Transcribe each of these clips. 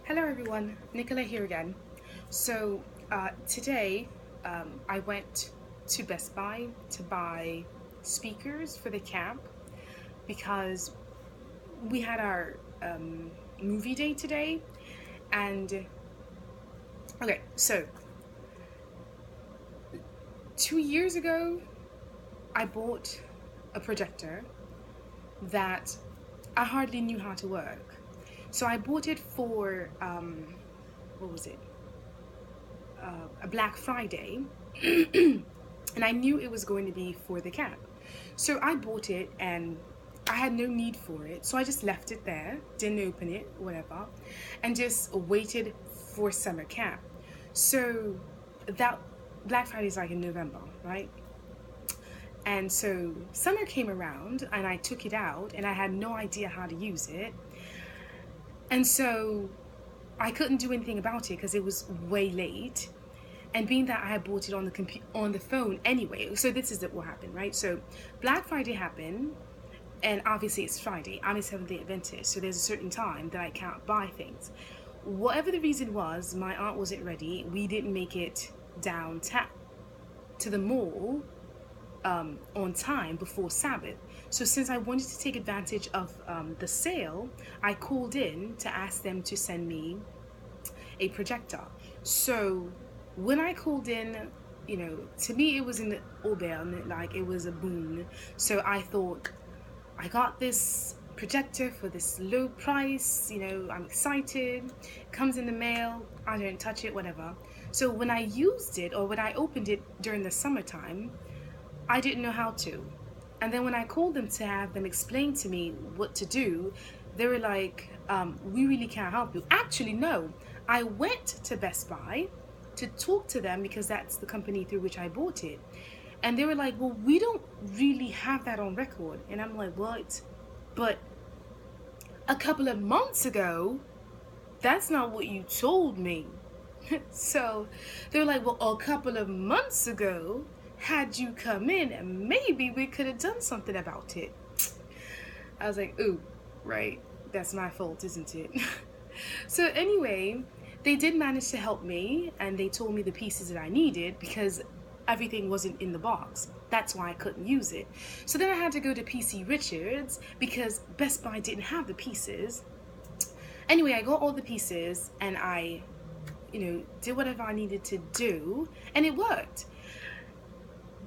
Hello everyone, Nicola here again. Today I went to Best Buy to buy speakers for the camp because we had our movie day today. And okay, so 2 years ago I bought a projector that I hardly knew how to work. So I bought it for, what was it? A Black Friday, and I knew it was going to be for the camp. So I bought it and I had no need for it. So I just left it there, didn't open it, whatever, and just waited for summer camp. So that Black Friday is like in November, right? And so summer came around and I took it out and I had no idea how to use it. And so I couldn't do anything about it because it was way late. And being that I had bought it on the phone anyway, so this is what happened, right? So Black Friday happened, and obviously it's Friday. I'm a Seventh-day Adventist, so there's a certain time that I can't buy things. Whatever the reason was, my aunt wasn't ready. We didn't make it downtown to the mall on time before Sabbath. So since I wanted to take advantage of the sale, I called in to ask them to send me a projector. So when I called in, to me it was an aubaine, like it was a boon. So I thought, I got this projector for this low price, I'm excited, comes in the mail, I don't touch it, whatever. So when I used it, or when I opened it during the summertime, I didn't know how to. And then when I called them to have them explain to me what to do, they were like, we really can't help you. Actually, no. I went to Best Buy to talk to them because that's the company through which I bought it. And they were like, well, we don't really have that on record. And I'm like, what? But a couple of months ago, that's not what you told me. So they were like, well, a couple of months ago, had you come in, and maybe we could have done something about it. I was like, ooh, right, that's my fault, isn't it? So anyway, they did manage to help me, and they told me the pieces that I needed because everything wasn't in the box. That's why I couldn't use it. So then I had to go to PC Richards because Best Buy didn't have the pieces. Anyway, I got all the pieces and I, did whatever I needed to do, and it worked.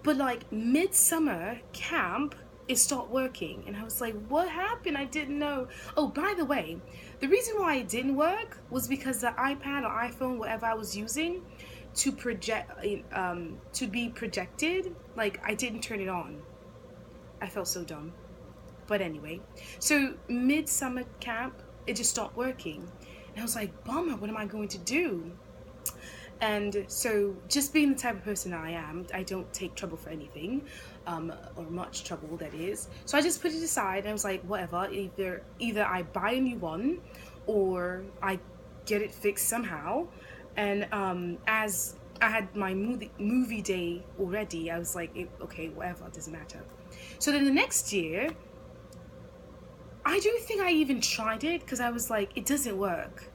But like midsummer camp, it stopped working. And I was like, what happened? I didn't know. Oh, by the way, the reason why it didn't work was because the iPad or iPhone, whatever I was using to to be projected, like I didn't turn it on. I felt so dumb. But anyway, so midsummer camp, it just stopped working. And I was like, bummer, what am I going to do? And so, just being the type of person I am, I don't take trouble for anything, or much trouble, that is. So I just put it aside, and I was like, whatever. Either I buy a new one, or I get it fixed somehow. And as I had my movie day already, I was like, okay, whatever, it doesn't matter. So then the next year, I don't think I even tried it because I was like, it doesn't work.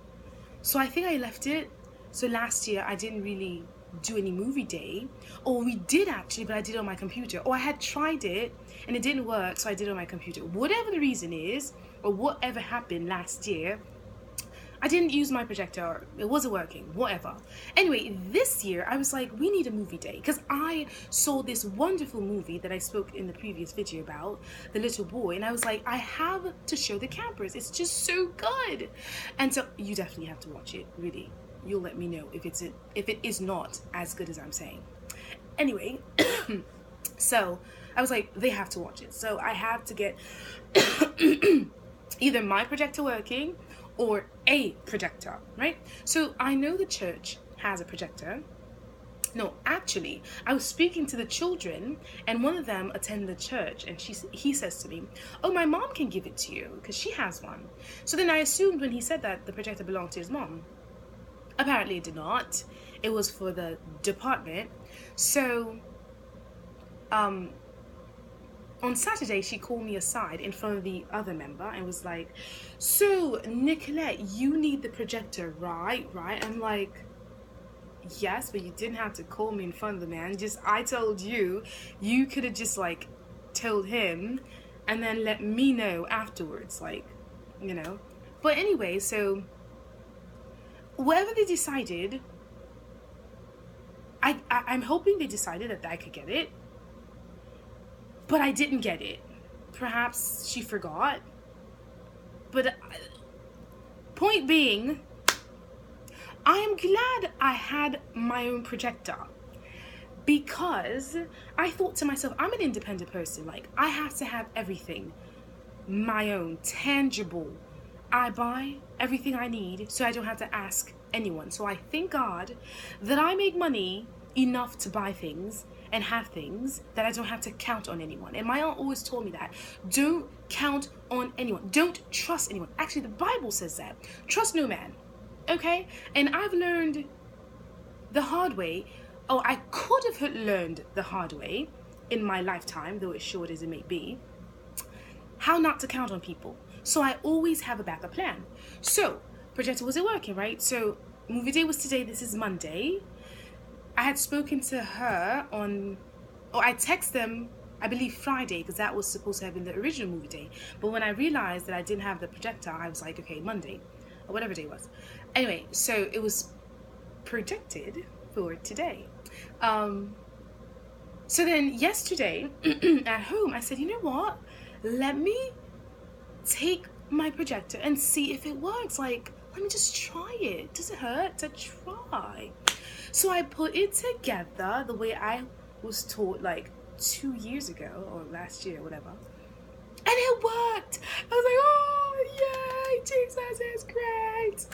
So I think I left it. So last year I didn't really do any movie day, or we did actually, but I did it on my computer. Or I had tried it and it didn't work, so I did it on my computer. Whatever the reason is, or whatever happened last year, I didn't use my projector, it wasn't working, whatever. Anyway, this year I was like, we need a movie day, because I saw this wonderful movie that I spoke in the previous video about, The Little Boy, and I was like, I have to show the campers, it's just so good. And so you definitely have to watch it, really. You'll let me know if it is not as good as I'm saying. Anyway, so I was like, they have to watch it. So I have to get either my projector working or a projector, right? So I know the church has a projector. No, actually, I was speaking to the children, and one of them attended the church, and he says to me, oh, my mom can give it to you because she has one. So then I assumed when he said that the projector belonged to his mom. Apparently it did not. It was for the department. So on Saturday, she called me aside in front of the other member and was like, so, Nicolette, you need the projector, right? I'm like, yes, but you didn't have to call me in front of the man. I told you, you could have just, like, told him and then let me know afterwards, like, you know. But anyway, so, whatever they decided, I'm hoping they decided that I could get it. But I didn't get it. Perhaps she forgot. But point being, I am glad I had my own projector. Because I thought to myself, I'm an independent person. Like, I have to have everything my own, tangible. I buy everything I need so I don't have to ask anyone. So I thank God that I make money enough to buy things and have things that I don't have to count on anyone. And my aunt always told me that. Don't count on anyone. Don't trust anyone. Actually, the Bible says that. Trust no man. Okay? And I've learned the hard way. Oh, I could have learned the hard way in my lifetime, though it's short as it may be, how not to count on people. So I always have a backup plan. So, projector wasn't working, right? So, movie day was today. This is Monday. I had spoken to her I texted them, I believe Friday, because that was supposed to have been the original movie day. But when I realized that I didn't have the projector, I was like, okay, Monday, or whatever day it was. Anyway, so it was projected for today. So then yesterday at home, I said, you know what? Let me take my projector and see if it works. Like, let me just try it. Does it hurt to try? So I put it together the way I was taught like 2 years ago or last year, whatever. And it worked. I was like, oh, yay, Jesus is great.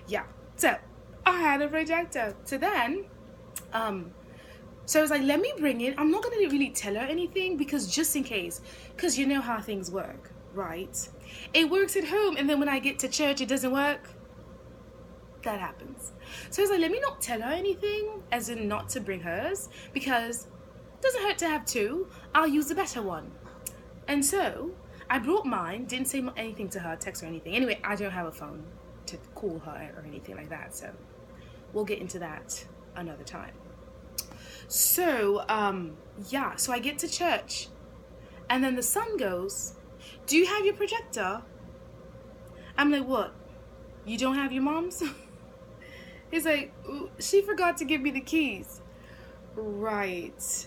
Yeah, so I had a projector. So then, so I was like, let me bring it. I'm not going to really tell her anything because just in case, because you know how things work, right? It works at home and then when I get to church, it doesn't work. That happens. So I was like, let me not tell her anything, as in not to bring hers, because it doesn't hurt to have two. I'll use the better one. And so I brought mine, didn't say anything to her, text her anything. Anyway, I don't have a phone to call her or anything like that, so we'll get into that another time. So, yeah, so I get to church, and then the son goes, do you have your projector? I'm like, what? You don't have your mom's? He's like, she forgot to give me the keys. Right.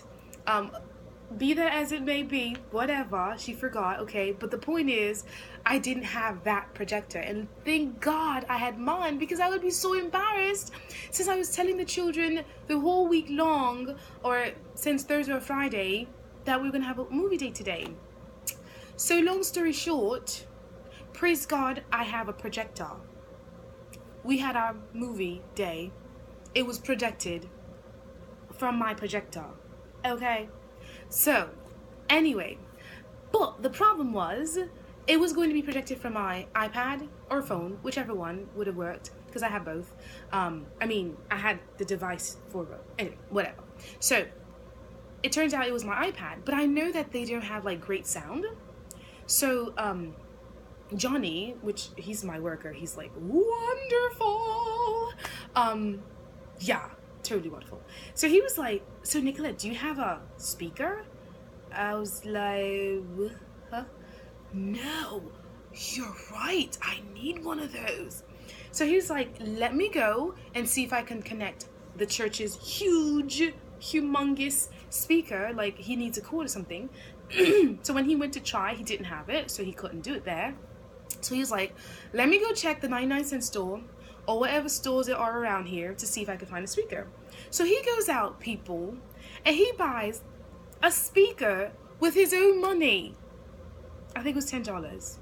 Be that as it may be, whatever, she forgot, okay, but the point is, I didn't have that projector, and thank God I had mine, because I would be so embarrassed, since I was telling the children the whole week long, or since Thursday or Friday, that we were going to have a movie day today. So long story short, praise God, I have a projector. We had our movie day. It was projected from my projector. Okay? So, anyway. But the problem was, it was going to be projected from my iPad or phone, whichever one would have worked, because I have both. I had the device for both. Anyway, whatever. So, it turns out it was my iPad, but I know that they don't have, like, great sound. So, Johnny, which he's my worker, he's like, wonderful. Yeah, totally wonderful. So he was like, so Nicolette, do you have a speaker? I was like, huh? No, you're right. I need one of those. So he was like, let me go and see if I can connect the church's humongous speaker. Like he needs a cord or something. So when he went to try, he didn't have it. So he couldn't do it there. So he was like, let me go check the 99-cent store or whatever stores there are around here to see if I can find a speaker. So he goes out, people, and he buys a speaker with his own money. I think it was $10.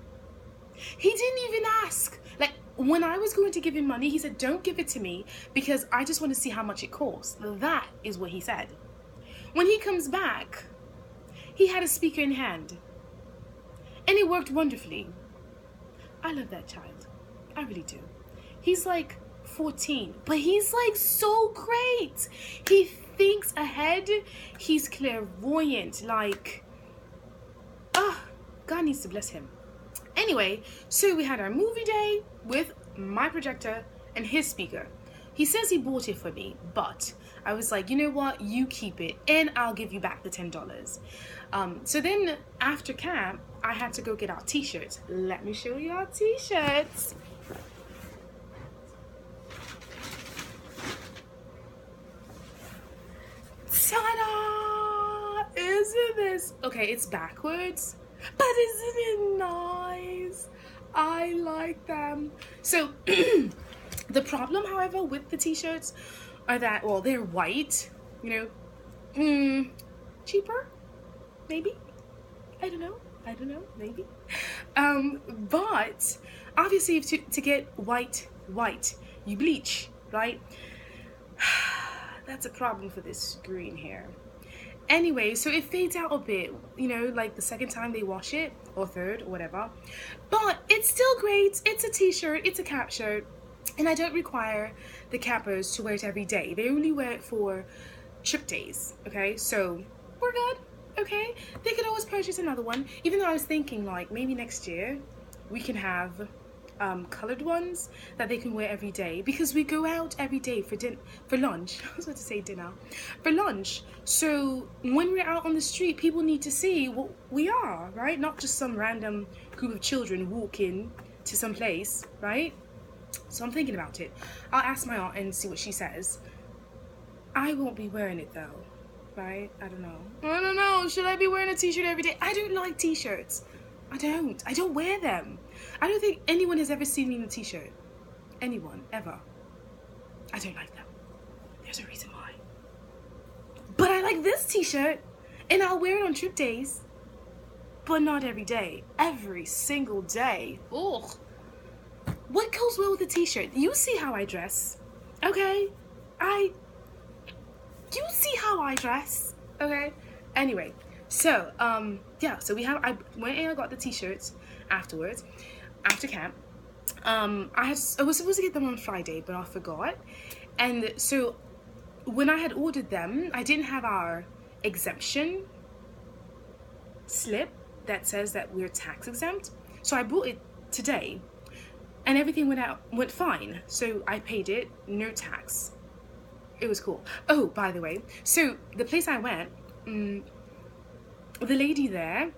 He didn't even ask. Like, when I was going to give him money, he said, don't give it to me because I just want to see how much it costs. That is what he said. When he comes back, he had a speaker in hand. And it worked wonderfully. I love that child. I really do. He's like 14, but he's like so great. He thinks ahead. He's clairvoyant. Like, God needs to bless him. Anyway, so we had our movie day with my projector and his speaker. He says he bought it for me, but I was like, you know what? You keep it and I'll give you back the $10. So then after camp, I had to go get our t-shirts. Let me show you our t-shirts. Ta-da! Isn't this... Okay, it's backwards, but isn't it nice? I like them. So the problem, however, with the t-shirts are that, well, they're white, you know, cheaper, maybe. I don't know, maybe. But obviously to get white, you bleach, right? That's a problem for this green hair. Anyway, so it fades out a bit, you know, like the second time they wash it, or third, or whatever. But it's still great. It's a t-shirt, it's a cap shirt, and I don't require the cappers to wear it every day. They only wear it for trip days, okay? So we're good, okay? They could always purchase another one, even though I was thinking, like, maybe next year we can have colored ones that they can wear every day, because we go out every day for lunch. I was about to say dinner. For lunch. So when we're out on the street, people need to see what we are, right? Not just some random group of children walking to some place, right? So I'm thinking about it. I'll ask my aunt and see what she says. I won't be wearing it though, right? I don't know. Should I be wearing a t-shirt every day? I don't like t-shirts. I don't wear them. I don't think anyone has ever seen me in a t-shirt. Anyone, ever. I don't like them. There's a reason why. But I like this t-shirt, and I'll wear it on trip days. But not every day. Every single day. Ugh. What goes well with a t-shirt? You see how I dress, okay? You see how I dress, okay? Anyway, so, yeah, so I went and I got the t-shirts afterwards, after camp. I was supposed to get them on Friday, but I forgot. And so when I had ordered them, I didn't have our exemption slip that says that we're tax exempt. So I bought it today, and everything went fine. So I paid it, no tax. It was cool. Oh, by the way, so the place I went, the lady there,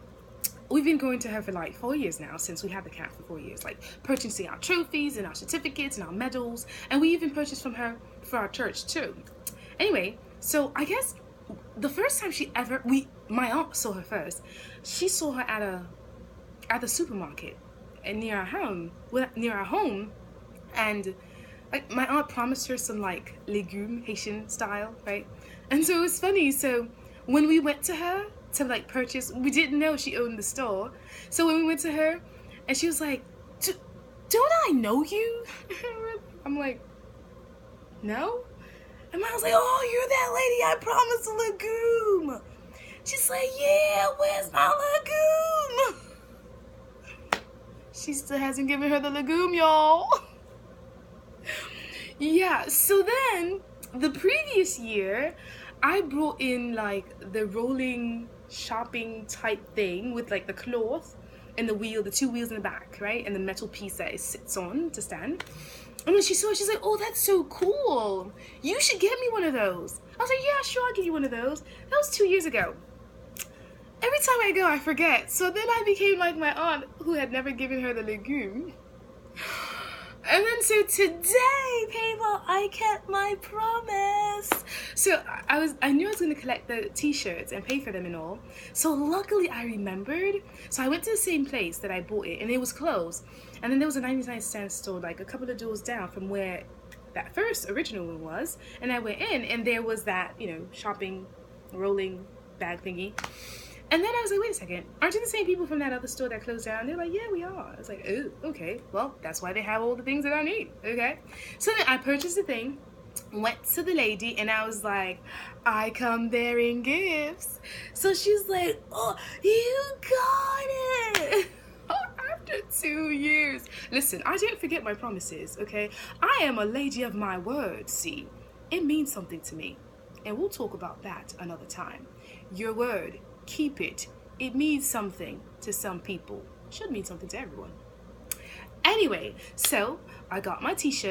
we've been going to her for like 4 years now, since we had the camp for 4 years, like purchasing our trophies and our certificates and our medals, and we even purchased from her for our church too. Anyway, so I guess the first time my aunt saw her first, she saw her at the supermarket and near our home, and like my aunt promised her some like legume, Haitian style, right? And so it was funny. So when we went to her to like purchase, we didn't know she owned the store. So when we went to her, and she was like, "Don't I know you?" I'm like, "No." And I was like, "Oh, you're that lady I promised a legume." She's like, "Yeah, where's my legume?" She still hasn't given her the legume, y'all. Yeah, so then the previous year, I brought in like the rolling shopping type thing with like the cloth and the 2 wheels in the back, right? And the metal piece that it sits on to stand. And when she saw it, she's like, "Oh, that's so cool. You should get me one of those." I was like, "Yeah, sure, I'll give you one of those." That was 2 years ago. Every time I go, I forget. So then I became like my aunt, who had never given her the legume. And then so today, people, I kept my promise. So I knew I was going to collect the t-shirts and pay for them and all. So luckily I remembered. So I went to the same place that I bought it, and it was closed. And then there was a 99-cent store like a couple of doors down from where that first original one was. And I went in, and there was that, you know, shopping, rolling bag thingy. And then I was like, wait a second, aren't you the same people from that other store that closed down? They're like, "Yeah, we are." I was like, "Oh, okay. Well, that's why they have all the things that I need, okay?" So then I purchased the thing, went to the lady, and I was like, "I come bearing gifts." So she's like, "Oh, you got it." After 2 years. Listen, I didn't forget my promises, okay? I am a lady of my word, see? It means something to me. And we'll talk about that another time. Your word. Keep it. it means something to some people. It should mean something to everyone. Anyway, so I got my t-shirt.